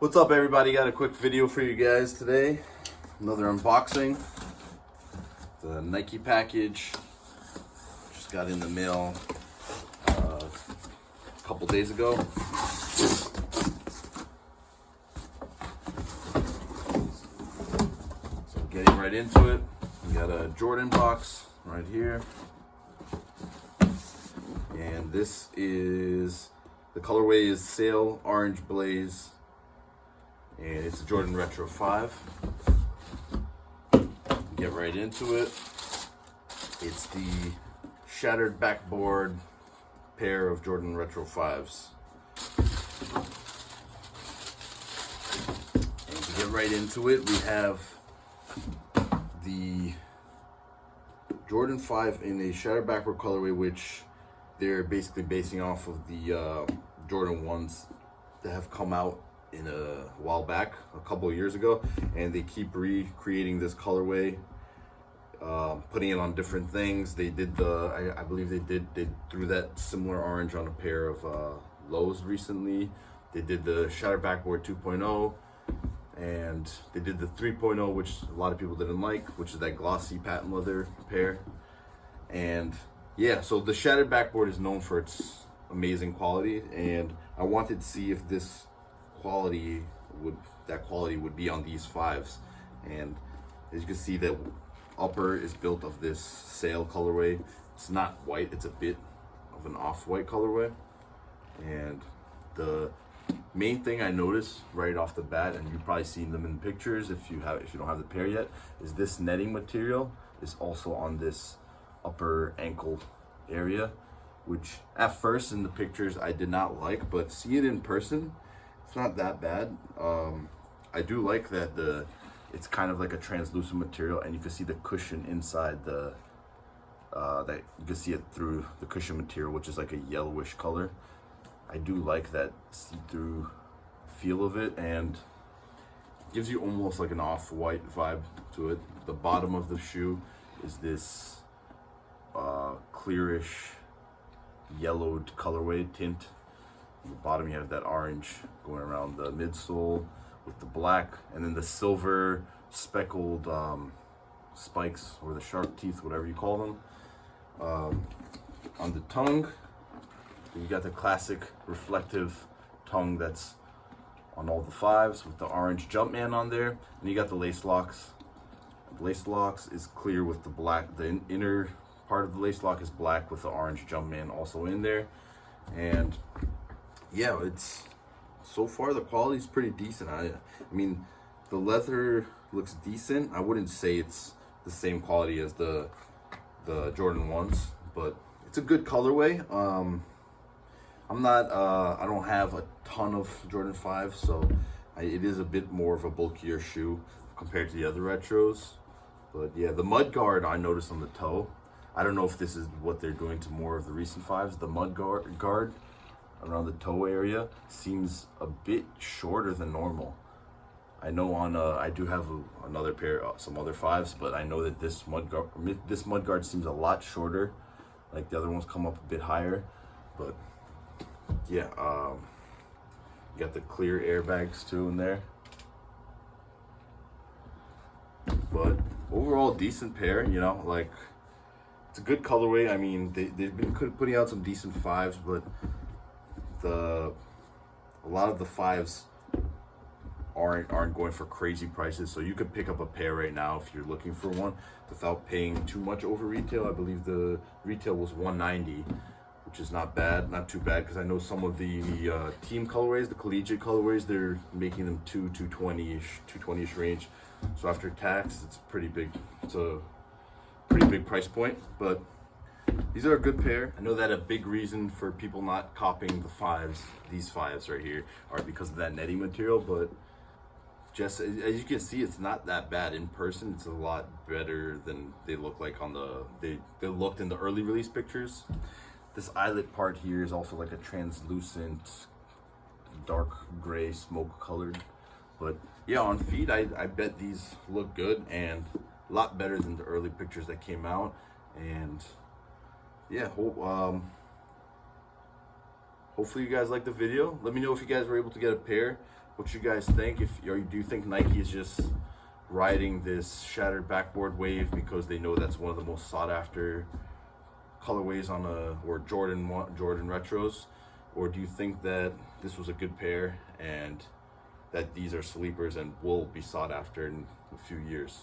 What's up, everybody? Got a quick video for you guys today. Another unboxing. The Nike package just got in the mail a couple days ago. So getting right into it. We got a Jordan box right here. And this is, the colorway is Sail Orange Blaze. And it's a Jordan Retro 5. Get right into it. It's the Shattered Backboard pair of Jordan Retro 5s. And to get right into it, we have the Jordan 5 in a Shattered Backboard colorway, which they're basically basing off of the Jordan 1s that have come out in a while back, a couple of years ago, and they keep recreating this colorway, putting it on different things. They did I believe they threw that similar orange on a pair of lows recently. They did the Shattered Backboard 2.0, and they did the 3.0, which a lot of people didn't like, which is that glossy patent leather pair. And yeah, so the Shattered Backboard is known for its amazing quality, and I wanted to see if this quality would be on these 5s. And as you can see, that upper is built of this Sail colorway. It's not white, it's a bit of an off-white colorway. And the main thing I noticed right off the bat, and you've probably seen them in pictures if you don't have the pair yet, is this netting material is also on this upper ankle area, which at first in the pictures I did not like, but see it in person, it's not that bad. I do like that it's kind of like a translucent material, and you can see the cushion inside that you can see it through the cushion material, which is like a yellowish color. I do like that see-through feel of it, and it gives you almost like an off-white vibe to it. The bottom of the shoe is this clearish yellowed colorway tint. On the bottom you have that orange going around the midsole with the black, and then the silver speckled spikes, or the shark teeth, whatever you call them. On the tongue, you got the classic reflective tongue that's on all the 5s with the orange Jumpman on there, and you got the lace locks. The lace locks is clear with the black. The inner part of the lace lock is black with the orange Jumpman also in there. And yeah, it's so far the quality is pretty decent. I mean, the leather looks decent. I wouldn't say it's the same quality as the Jordan 1s, but it's a good colorway. I'm not I don't have a ton of Jordan 5s, so it is a bit more of a bulkier shoe compared to the other retros. But yeah, the mud guard I noticed on the toe, I don't know if this is what they're doing to more of the recent 5s. The mud guard around the toe area seems a bit shorter than normal. I know I do have another pair, some other 5s, but I know that this mud guard seems a lot shorter. Like the other ones come up a bit higher. But yeah, you got the clear airbags too in there. But overall, decent pair. You know, like, it's a good colorway. I mean, they've been putting out some decent 5s, but a lot of the 5s aren't going for crazy prices. So you could pick up a pair right now if you're looking for one without paying too much over retail. I believe the retail was $190, which is not bad, not too bad, because I know some of the team colorways, the collegiate colorways, they're making them $220-ish range. So after tax, it's pretty big. It's a pretty big price point, but these are a good pair. I know that a big reason for people not copying the 5s, these 5s right here, are because of that netting material, but just as you can see, it's not that bad in person. It's a lot better than they look like on they looked in the early release pictures. This eyelet part here is also like a translucent dark gray smoke colored. But yeah, on feet, I bet these look good and a lot better than the early pictures that came out. And yeah, hopefully you guys like the video. Let me know if you guys were able to get a pair. what you guys think. Or do you think Nike is just riding this shattered backboard wave because they know that's one of the most sought after colorways on or Jordan retros, or do you think that this was a good pair and that these are sleepers and will be sought after in a few years?